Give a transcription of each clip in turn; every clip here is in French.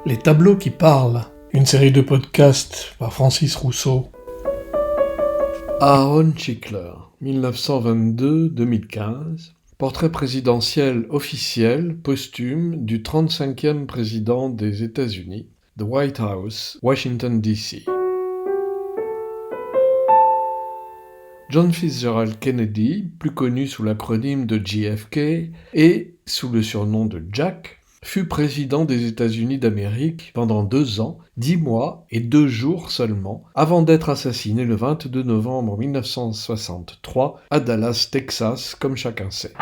Les tableaux qui parlent, une série de podcasts par Francis Rousseau. Aaron Schickler, 1922-2015, portrait présidentiel officiel, posthume, du 35e président des États-Unis, The White House, Washington, D.C. John Fitzgerald Kennedy, plus connu sous l'acronyme de JFK et sous le surnom de Jack, fut président des États-Unis d'Amérique pendant 2 ans, 10 mois et 2 jours seulement, avant d'être assassiné le 22 novembre 1963 à Dallas, Texas, comme chacun sait.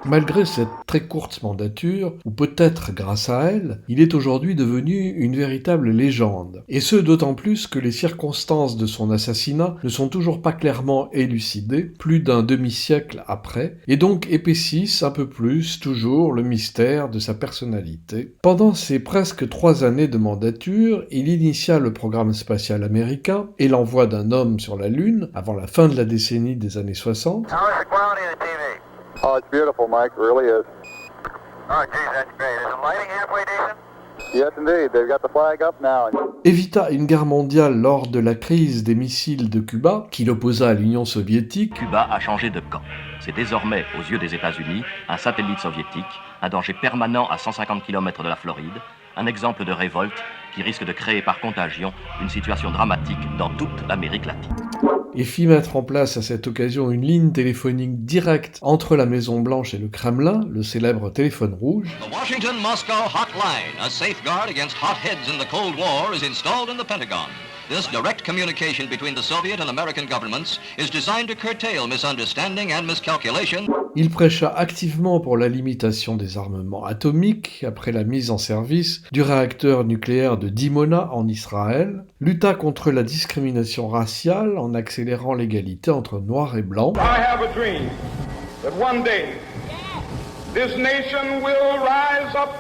Malgré cette très courte mandature, ou peut-être grâce à elle, il est aujourd'hui devenu une véritable légende. Et ce d'autant plus que les circonstances de son assassinat ne sont toujours pas clairement élucidées, plus d'un demi-siècle après, et donc épaississent un peu plus toujours le mystère de sa personnalité. Pendant ces presque 3 années de mandature, il initia le programme spatial américain et l'envoi d'un homme sur la Lune avant la fin de la décennie des années 60. Oh, it's beautiful, Mike. It really is. Oh, geez, that's great. Is the lighting halfway decent? Yes, indeed. They've got the flag up now. Évita une guerre mondiale lors de la crise des missiles de Cuba, qui l'opposa à l'Union soviétique. Cuba a changé de camp. C'est désormais, aux yeux des États-Unis, un satellite soviétique, un danger permanent à 150 km de la Floride, un exemple de révolte qui risque de créer par contagion une situation dramatique dans toute l'Amérique latine. Et fit mettre en place à cette occasion une ligne téléphonique directe entre la Maison-Blanche et le Kremlin, le célèbre téléphone rouge. The Washington-Moscow hotline, a safeguard against hotheads in the Cold War, is installed in the Pentagon. This direct communication between the Soviet and American governments is designed to curtail misunderstanding and miscalculation. Il prêcha activement pour la limitation des armements atomiques après la mise en service du réacteur nucléaire de Dimona en Israël, lutta contre la discrimination raciale en accélérant l'égalité entre noirs et blancs. I have a dream that one day this nation will rise up,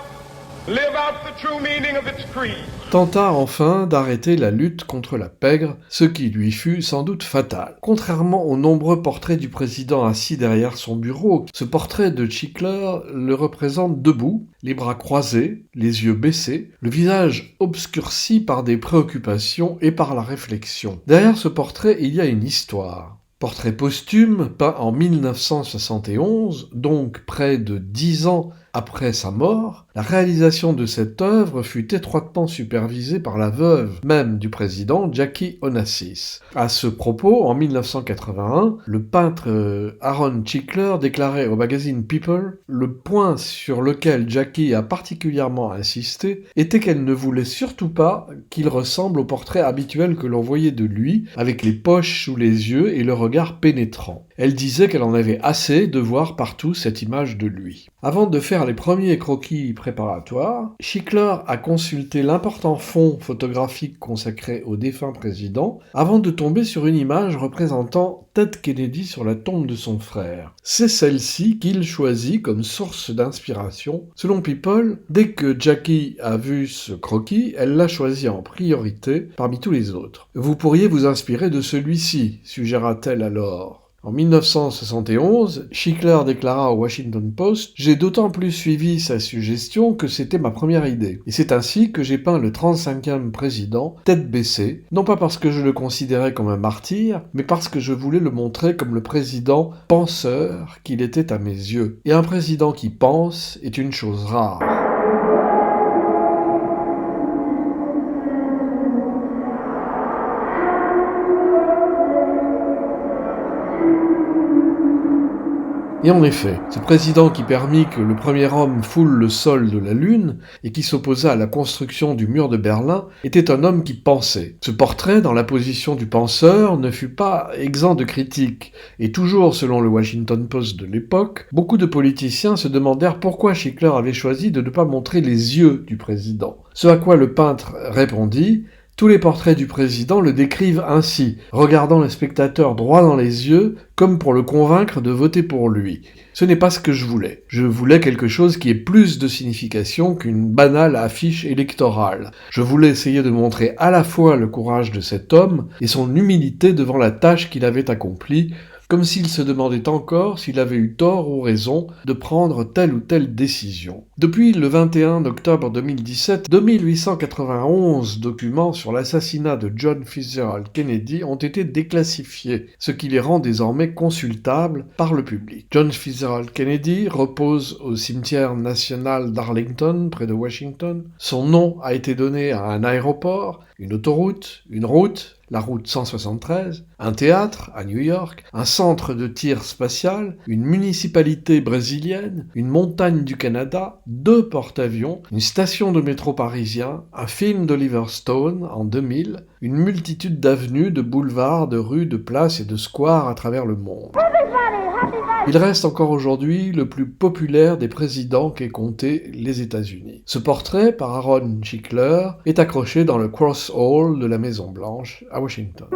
live out the true meaning of its creed. Tenta enfin d'arrêter la lutte contre la pègre, ce qui lui fut sans doute fatal. Contrairement aux nombreux portraits du président assis derrière son bureau, ce portrait de Schickler le représente debout, les bras croisés, les yeux baissés, le visage obscurci par des préoccupations et par la réflexion. Derrière ce portrait, il y a une histoire. Portrait posthume, peint en 1971, donc près de 10 ans après sa mort, la réalisation de cette œuvre fut étroitement supervisée par la veuve même du président, Jackie Onassis. À ce propos, en 1981, le peintre Aaron Schickler déclarait au magazine People « Le point sur lequel Jackie a particulièrement insisté était qu'elle ne voulait surtout pas qu'il ressemble au portrait habituel que l'on voyait de lui, avec les poches sous les yeux et le regard pénétrant. Elle disait qu'elle en avait assez de voir partout cette image de lui. » Avant de faire les premiers croquis préparatoires, Schickler a consulté l'important fonds photographique consacré au défunt président avant de tomber sur une image représentant Ted Kennedy sur la tombe de son frère. C'est celle-ci qu'il choisit comme source d'inspiration. Selon People, dès que Jackie a vu ce croquis, elle l'a choisi en priorité parmi tous les autres. « Vous pourriez vous inspirer de celui-ci », suggéra-t-elle alors. En 1971, Schickler déclara au Washington Post « J'ai d'autant plus suivi sa suggestion que c'était ma première idée. Et c'est ainsi que j'ai peint le 35e président, tête baissée, non pas parce que je le considérais comme un martyr, mais parce que je voulais le montrer comme le président penseur qu'il était à mes yeux. Et un président qui pense est une chose rare. » Et en effet, ce président qui permit que le premier homme foule le sol de la Lune et qui s'opposa à la construction du mur de Berlin était un homme qui pensait. Ce portrait, dans la position du penseur, ne fut pas exempt de critiques, et toujours selon le Washington Post de l'époque, beaucoup de politiciens se demandèrent pourquoi Schickler avait choisi de ne pas montrer les yeux du président. Ce à quoi le peintre répondit « Tous les portraits du président le décrivent ainsi, regardant le spectateur droit dans les yeux, comme pour le convaincre de voter pour lui. Ce n'est pas ce que je voulais. Je voulais quelque chose qui ait plus de signification qu'une banale affiche électorale. Je voulais essayer de montrer à la fois le courage de cet homme et son humilité devant la tâche qu'il avait accomplie, comme s'il se demandait encore s'il avait eu tort ou raison de prendre telle ou telle décision. Depuis le 21 octobre 2017, 2891 documents sur l'assassinat de John Fitzgerald Kennedy ont été déclassifiés, ce qui les rend désormais consultables par le public. John Fitzgerald Kennedy repose au cimetière national d'Arlington, près de Washington. Son nom a été donné à un aéroport, une autoroute, une route, la route 173, un théâtre à New York, un centre de tir spatial, une municipalité brésilienne, une montagne du Canada, 2 porte-avions, une station de métro parisien, un film d'Oliver Stone en 2000, une multitude d'avenues, de boulevards, de rues, de places et de squares à travers le monde. Il reste encore aujourd'hui le plus populaire des présidents qu'aient compté les États-Unis. Ce portrait, par Aaron Schickler, est accroché dans le Cross Hall de la Maison-Blanche à Washington.